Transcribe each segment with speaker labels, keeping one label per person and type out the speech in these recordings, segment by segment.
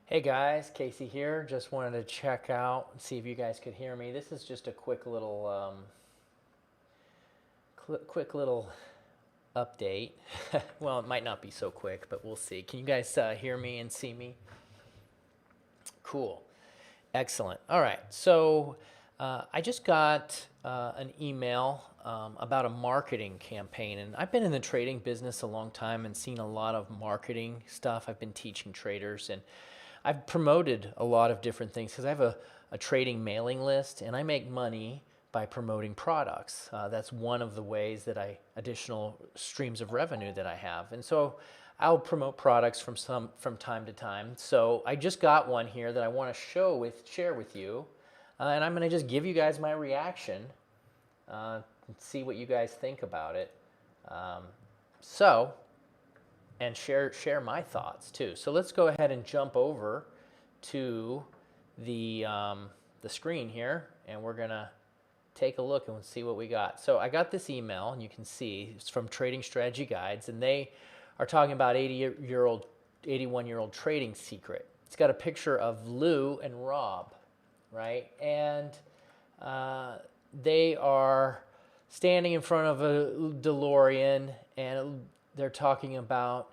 Speaker 1: Hey guys, Casey here. Just wanted to check out and see if you guys could hear me. This is just a quick little update. Well, it might not be so quick, but we'll see. Can you guys hear me and see me? Cool. Excellent. All right. So I just got an email about a marketing campaign, and I've been in the trading business a long time and seen a lot of marketing stuff. I've been teaching traders, and I've promoted a lot of different things because I have a trading mailing list, and I make money by promoting products. That's one of the ways that additional streams of revenue that I have, and so I'll promote products from time to time. So I just got one here that I want to share with you, and I'm going to just give you guys my reaction, and see what you guys think about it. Um, so and share my thoughts too. So let's go ahead and jump over to the screen here, and we're gonna take a look and see what we got. So I got this email, and you can see it's from Trading Strategy Guides, and they are talking about 81-year-old trading secret. It's got a picture of Lou and Rob, right? And they are standing in front of a DeLorean, and they're talking about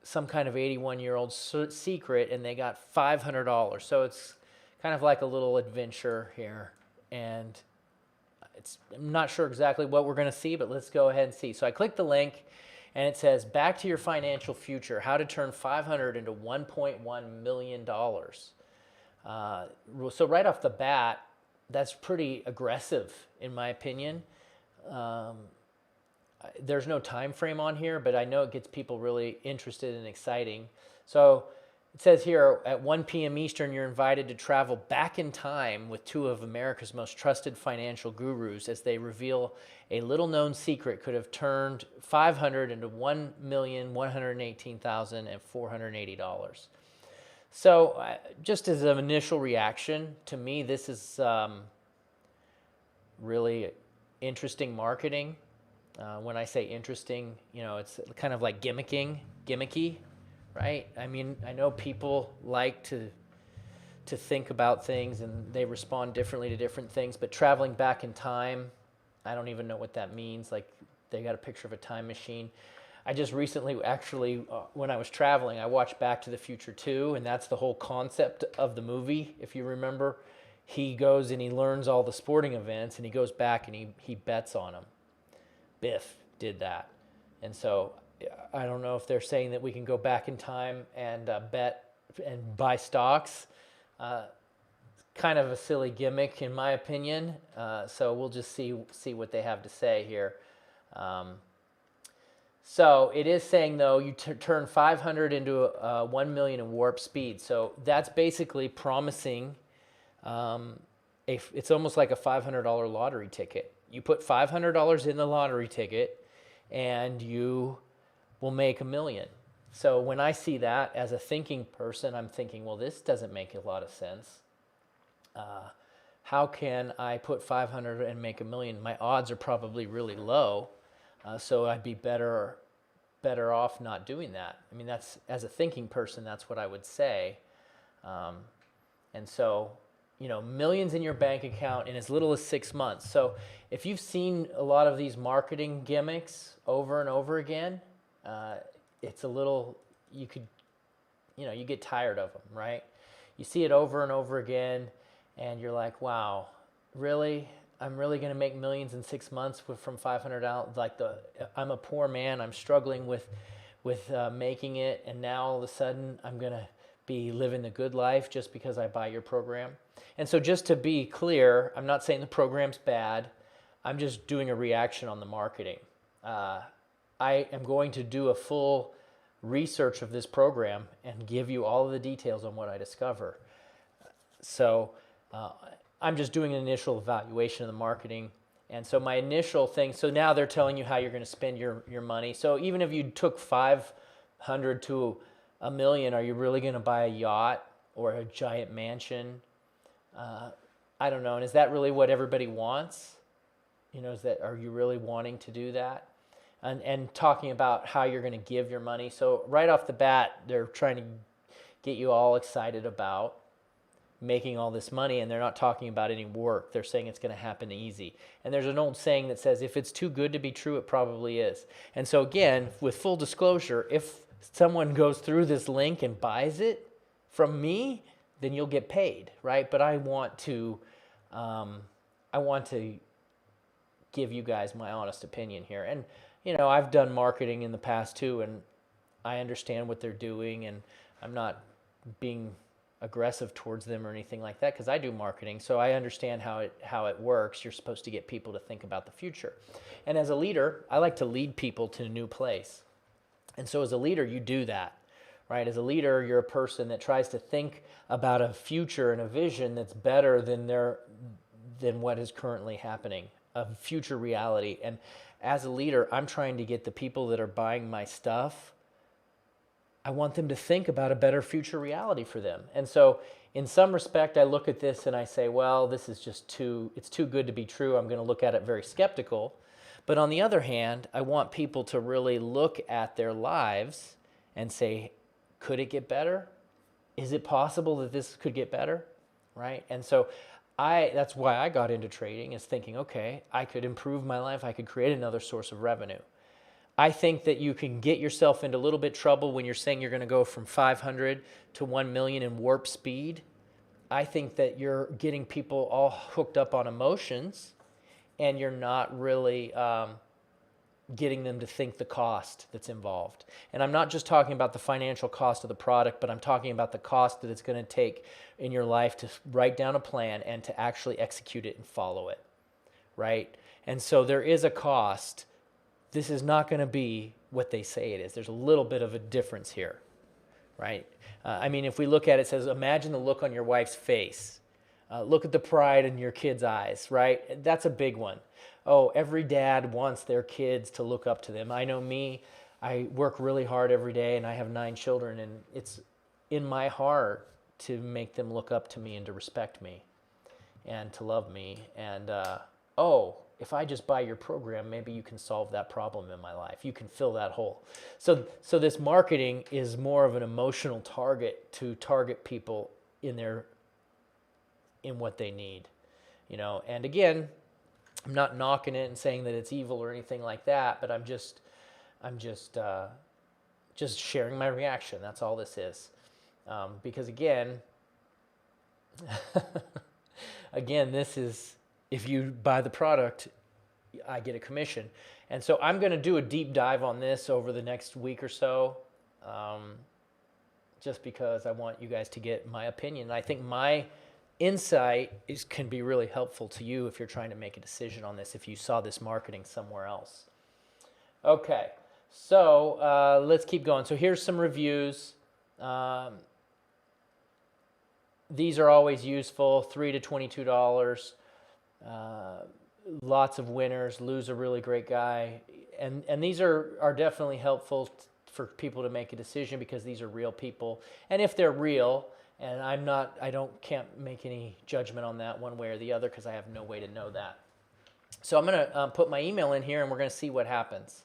Speaker 1: some kind of 81-year-old secret, and they got $500. So it's kind of like a little adventure here, and I'm not sure exactly what we're going to see, but let's go ahead and see. So I clicked the link, and it says, "Back to your financial future: how to turn 500 into $1.1 million." So right off the bat, that's pretty aggressive, in my opinion. There's no time frame on here, but I know it gets people really interested and exciting. So it says here, at 1 p.m. Eastern, you're invited to travel back in time with two of America's most trusted financial gurus as they reveal a little-known secret could have turned 500 into $1,118,480. So just as an initial reaction, to me, this is really interesting marketing. When I say interesting, it's kind of like gimmicky, right? I mean, I know people like to think about things, and they respond differently to different things, but traveling back in time, I don't even know what that means. Like, they got a picture of a time machine. I just recently, actually, when I was traveling, I watched Back to the Future 2, and that's the whole concept of the movie, if you remember. He goes and he learns all the sporting events, and he goes back and he bets on them. Biff did that. And so I don't know if they're saying that we can go back in time and bet and buy stocks. Kind of a silly gimmick, in my opinion. So we'll just see what they have to say here. So it is saying, though, you turn 500 into 1 million in warp speed. So that's basically promising. It's almost like a $500 lottery ticket. You put $500 in the lottery ticket, and you will make $1 million. So when I see that as a thinking person, I'm thinking, well, this doesn't make a lot of sense. How can I put 500 and make $1 million? My odds are probably really low, so I'd be better off not doing that. I mean, that's, as a thinking person, that's what I would say. And so, millions in your bank account in as little as 6 months. So if you've seen a lot of these marketing gimmicks over and over again, it's a little, you get tired of them, right? You see it over and over again, and you're like, wow, really? I'm really going to make millions in 6 months from 500 out? Like, I'm a poor man, I'm struggling with making it, and now all of a sudden I'm going to be living the good life just because I buy your program. And so, just to be clear, I'm not saying the program's bad. I'm just doing a reaction on the marketing. I am going to do a full research of this program and give you all of the details on what I discover. So I'm just doing an initial evaluation of the marketing. And so my initial thing, so now they're telling you how you're going to spend your money. So even if you took 500 to $1 million, are you really going to buy a yacht or a giant mansion? I don't know. And is that really what everybody wants? Are you really wanting to do that? And talking about how you're going to give your money. So right off the bat, they're trying to get you all excited about making all this money, and they're not talking about any work. They're saying it's going to happen easy. And there's an old saying that says, if it's too good to be true, it probably is. And so again, with full disclosure, if someone goes through this link and buys it from me, then you'll get paid, right? But I want to give you guys my honest opinion here. And, you know, I've done marketing in the past too, and I understand what they're doing, and I'm not being aggressive towards them or anything like that, because I do marketing, so I understand how it works. You're supposed to get people to think about the future. And as a leader, I like to lead people to a new place. And so as a leader, you do that, right? As a leader, you're a person that tries to think about a future and a vision that's better than what is currently happening, a future reality. And as a leader, I'm trying to get the people that are buying my stuff, I want them to think about a better future reality for them. And so in some respect, I look at this and I say, well, this is just it's too good to be true. I'm going to look at it very skeptical. But on the other hand, I want people to really look at their lives and say, could it get better? Is it possible that this could get better? Right? And so that's why I got into trading, is thinking, okay, I could improve my life. I could create another source of revenue. I think that you can get yourself into a little bit trouble when you're saying you're going to go from 500 to 1 million in warp speed. I think that you're getting people all hooked up on emotions, and you're not really getting them to think the cost that's involved. And I'm not just talking about the financial cost of the product, but I'm talking about the cost that it's going to take in your life to write down a plan and to actually execute it and follow it, right? And so there is a cost. This is not going to be what they say it is. There's a little bit of a difference here, right? I mean, if we look at it, it says, imagine the look on your wife's face. Look at the pride in your kids' eyes, right? That's a big one. Oh, every dad wants their kids to look up to them. I know me, I work really hard every day, and I have 9 children, and it's in my heart to make them look up to me and to respect me and to love me. And, if I just buy your program, maybe you can solve that problem in my life. You can fill that hole. So this marketing is more of an emotional target to target people in what they need, you know. And again, I'm not knocking it and saying that it's evil or anything like that, but I'm just sharing my reaction. That's all this is. Because again, this is, if you buy the product, I get a commission. And so I'm going to do a deep dive on this over the next week or so, just because I want you guys to get my opinion. I think my insight can be really helpful to you if you're trying to make a decision on this, if you saw this marketing somewhere else. Okay, so let's keep going. So here's some reviews. These are always useful, $3 to $22. Lots of winners. Lou's a really great guy, and these are definitely helpful for people to make a decision, because these are real people. And if they're real, and can't make any judgment on that one way or the other, because I have no way to know that. So I'm gonna put my email in here, and we're gonna see what happens.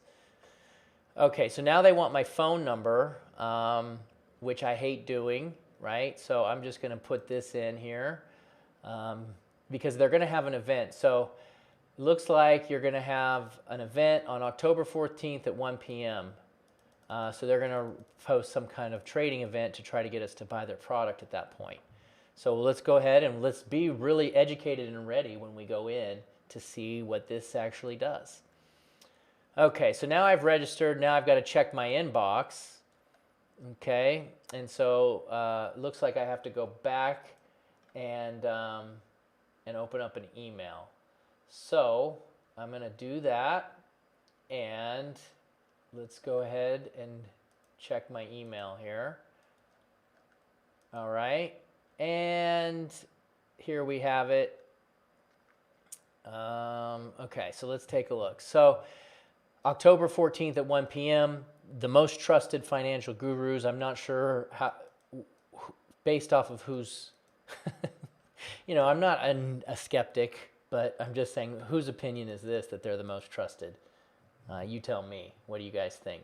Speaker 1: Okay, so now they want my phone number, which I hate doing, right? So I'm just gonna put this in here. Because they're going to have an event. So it looks like you're going to have an event on October 14th at 1 p.m. So they're going to post some kind of trading event to try to get us to buy their product at that point. So let's go ahead and let's be really educated and ready when we go in to see what this actually does. Okay, so now I've registered. Now I've got to check my inbox. Okay, and so it looks like I have to go back and open up an email. So I'm going to do that, and let's go ahead and check my email here. All right, and here we have it. Okay, so let's take a look. So October 14th at 1 p.m., the most trusted financial gurus. I'm not sure how, based off of who's you know, I'm not a skeptic, but I'm just saying, whose opinion is this that they're the most trusted? You tell me. What do you guys think?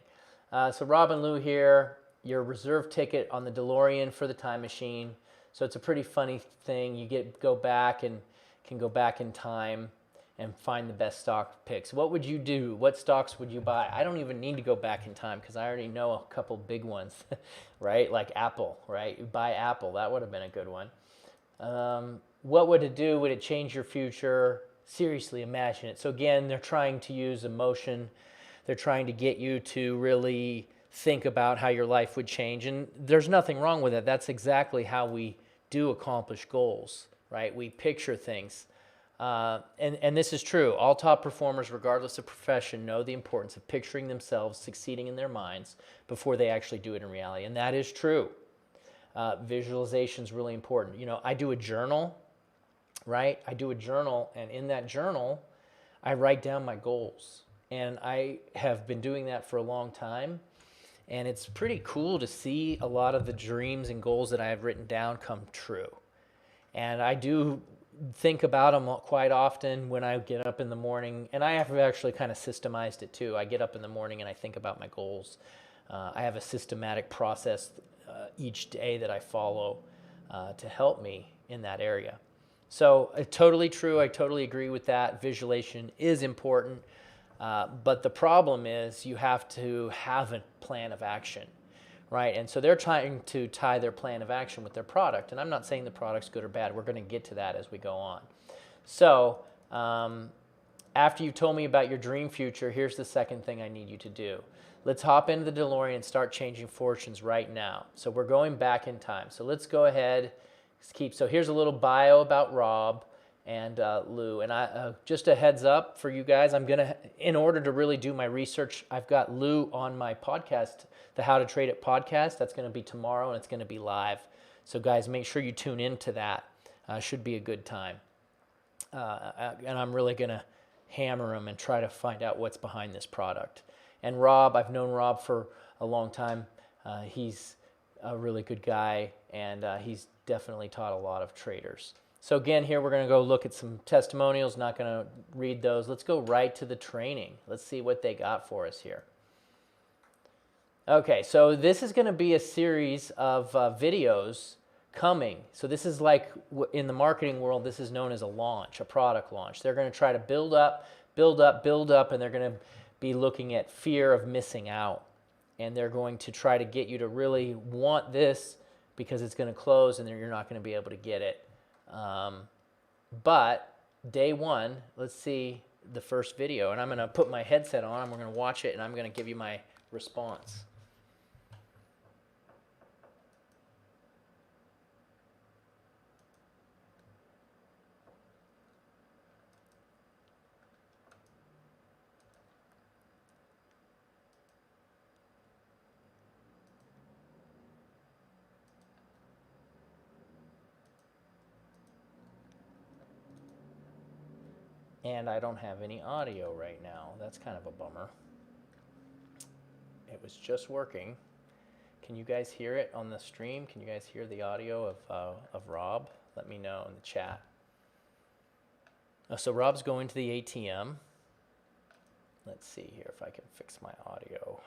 Speaker 1: So Rob and Lou here. your reserve ticket on the DeLorean for the time machine. So it's a pretty funny thing. You go back and can go back in time and find the best stock picks. What would you do? What stocks would you buy? I don't even need to go back in time because I already know a couple big ones, right? Like Apple, right? You buy Apple. That would have been a good one. What would it do? Would it change your future? Seriously, imagine it. So again, they're trying to use emotion. They're trying to get you to really think about how your life would change. And there's nothing wrong with it. That's exactly how we do accomplish goals, right? We picture things. And this is true. All top performers, regardless of profession, know the importance of picturing themselves succeeding in their minds before they actually do it in reality. And that is true. Visualization is really important. You know, I do a journal, right? I do a journal, and in that journal, I write down my goals. And I have been doing that for a long time. And it's pretty cool to see a lot of the dreams and goals that I have written down come true. And I do think about them quite often when I get up in the morning. And I have actually kind of systemized it too. I get up in the morning and I think about my goals. I have a systematic process each day that I follow to help me in that area. So totally true. I totally agree with that. Visualization is important. But the problem is you have to have a plan of action, right? And so they're trying to tie their plan of action with their product. And I'm not saying the product's good or bad. We're going to get to that as we go on. So after you've told me about your dream future, here's the second thing I need you to do. Let's hop into the DeLorean and start changing fortunes right now. So we're going back in time. So let's go ahead. So here's a little bio about Rob and Lou. And just a heads up for you guys, in order to really do my research, I've got Lou on my podcast, the How to Trade It podcast. That's going to be tomorrow, and it's going to be live. So guys, make sure you tune into that. Should be a good time. And I'm really going to hammer him and try to find out what's behind this product. And Rob, I've known Rob for a long time. He's a really good guy, and he's definitely taught a lot of traders. So again, here we're going to go look at some testimonials. Not going to read those. Let's go right to the training. Let's see what they got for us here. Okay, so this is going to be a series of videos coming. So this is like, in the marketing world, this is known as a launch, a product launch. They're going to try to build up, and they're going to be looking at fear of missing out. And they're going to try to get you to really want this because it's going to close and then you're not going to be able to get it. But day one, let's see the first video. And I'm going to put my headset on and we're going to watch it and I'm going to give you my response. And I don't have any audio right now. That's kind of a bummer. It was just working. Can you guys hear it on the stream? Can you guys hear the audio of Rob? Let me know in the chat. So Rob's going to the ATM. Let's see here if I can fix my audio.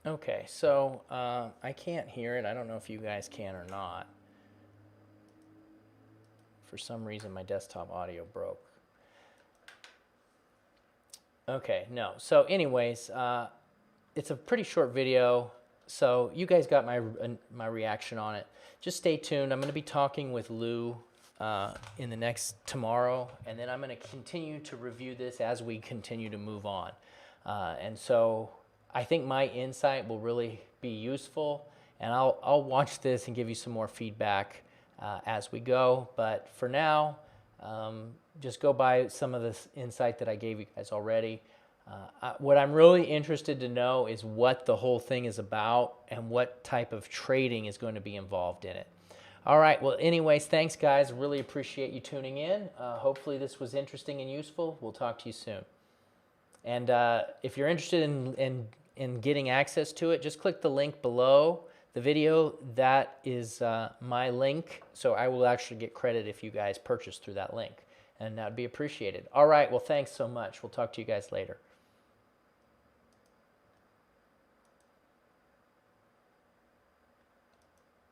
Speaker 1: Okay, so I can't hear it. I don't know if you guys can or not. For some reason, my desktop audio broke. Okay, no. So anyways, it's a pretty short video. So you guys got my reaction on it. Just stay tuned. I'm going to be talking with Lou in the next tomorrow, and then I'm going to continue to review this as we continue to move on. And so I think my insight will really be useful, and I'll watch this and give you some more feedback as we go. But for now, Just go by some of this insight that I gave you guys already. What I'm really interested to know is what the whole thing is about and what type of trading is going to be involved in it. All right, well, anyways, thanks, guys. Really appreciate you tuning in. Hopefully this was interesting and useful. We'll talk to you soon. And if you're interested in getting access to it, just click the link below the video. That is my link, so I will actually get credit if you guys purchase through that link, and that would be appreciated. All right, well, thanks so much. We'll talk to you guys later.